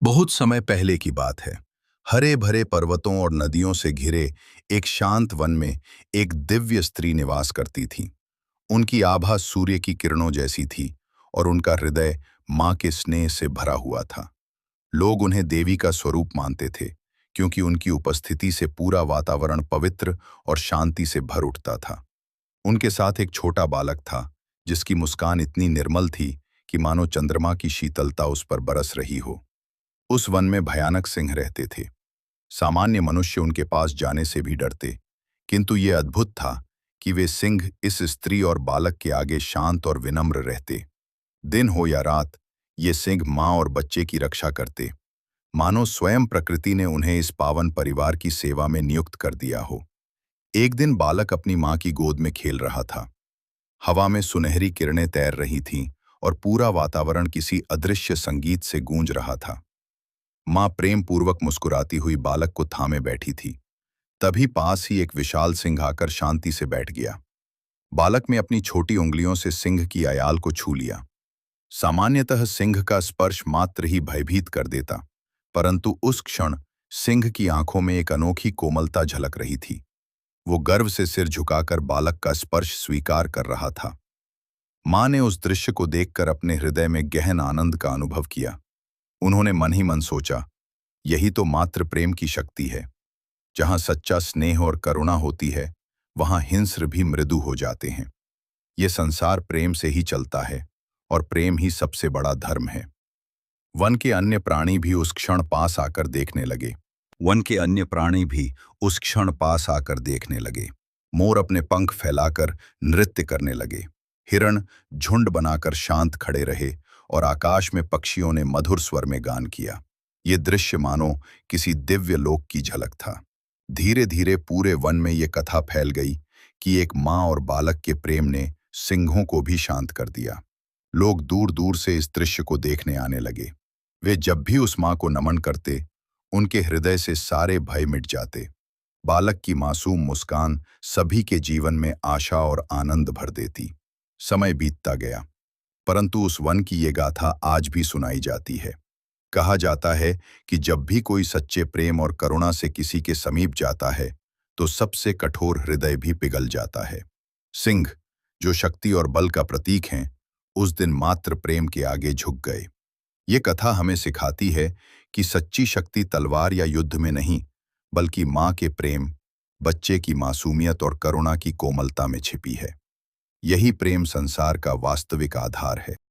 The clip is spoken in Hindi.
बहुत समय पहले की बात है। हरे भरे पर्वतों और नदियों से घिरे एक शांत वन में एक दिव्य स्त्री निवास करती थी। उनकी आभा सूर्य की किरणों जैसी थी और उनका हृदय माँ के स्नेह से भरा हुआ था। लोग उन्हें देवी का स्वरूप मानते थे, क्योंकि उनकी उपस्थिति से पूरा वातावरण पवित्र और शांति से भर उठता था। उनके साथ एक छोटा बालक था, जिसकी मुस्कान इतनी निर्मल थी कि मानो चंद्रमा की शीतलता उस पर बरस रही हो। उस वन में भयानक सिंह रहते थे। सामान्य मनुष्य उनके पास जाने से भी डरते, किंतु ये अद्भुत था कि वे सिंह इस स्त्री और बालक के आगे शांत और विनम्र रहते। दिन हो या रात, ये सिंह माँ और बच्चे की रक्षा करते, मानो स्वयं प्रकृति ने उन्हें इस पावन परिवार की सेवा में नियुक्त कर दिया हो। एक दिन बालक अपनी माँ की गोद में खेल रहा था। हवा में सुनहरी किरणें तैर रही थीं और पूरा वातावरण किसी अदृश्य संगीत से गूंज रहा था। माँ प्रेम पूर्वक मुस्कुराती हुई बालक को थामे बैठी थी। तभी पास ही एक विशाल सिंह आकर शांति से बैठ गया। बालक ने अपनी छोटी उंगलियों से सिंह की आयाल को छू लिया। सामान्यतः सिंह का स्पर्श मात्र ही भयभीत कर देता, परंतु उस क्षण सिंह की आंखों में एक अनोखी कोमलता झलक रही थी। वो गर्व से सिर झुकाकर बालक का स्पर्श स्वीकार कर रहा था। माँ ने उस दृश्य को देखकर अपने हृदय में गहन आनंद का अनुभव किया। उन्होंने मन ही मन सोचा, यही तो मात्र प्रेम की शक्ति है। जहां सच्चा स्नेह और करुणा होती है, वहां हिंस्र भी मृदु हो जाते हैं। ये संसार प्रेम से ही चलता है और प्रेम ही सबसे बड़ा धर्म है। वन के अन्य प्राणी भी उस क्षण पास आकर देखने लगे। मोर अपने पंख फैलाकर नृत्य करने लगे। हिरण झुंड बनाकर शांत खड़े रहे और आकाश में पक्षियों ने मधुर स्वर में गान किया। ये दृश्य मानो किसी दिव्य लोक की झलक था। धीरे धीरे पूरे वन में ये कथा फैल गई कि एक माँ और बालक के प्रेम ने सिंहों को भी शांत कर दिया। लोग दूर दूर से इस दृश्य को देखने आने लगे। वे जब भी उस माँ को नमन करते, उनके हृदय से सारे भय मिट जाते। बालक की मासूम मुस्कान सभी के जीवन में आशा और आनंद भर देती। समय बीतता गया, परंतु उस वन की ये गाथा आज भी सुनाई जाती है। कहा जाता है कि जब भी कोई सच्चे प्रेम और करुणा से किसी के समीप जाता है, तो सबसे कठोर हृदय भी पिघल जाता है। सिंह, जो शक्ति और बल का प्रतीक हैं, उस दिन मात्र प्रेम के आगे झुक गए। ये कथा हमें सिखाती है कि सच्ची शक्ति तलवार या युद्ध में नहीं, बल्कि माँ के प्रेम, बच्चे की मासूमियत और करुणा की कोमलता में छिपी है। यही प्रेम संसार का वास्तविक आधार है।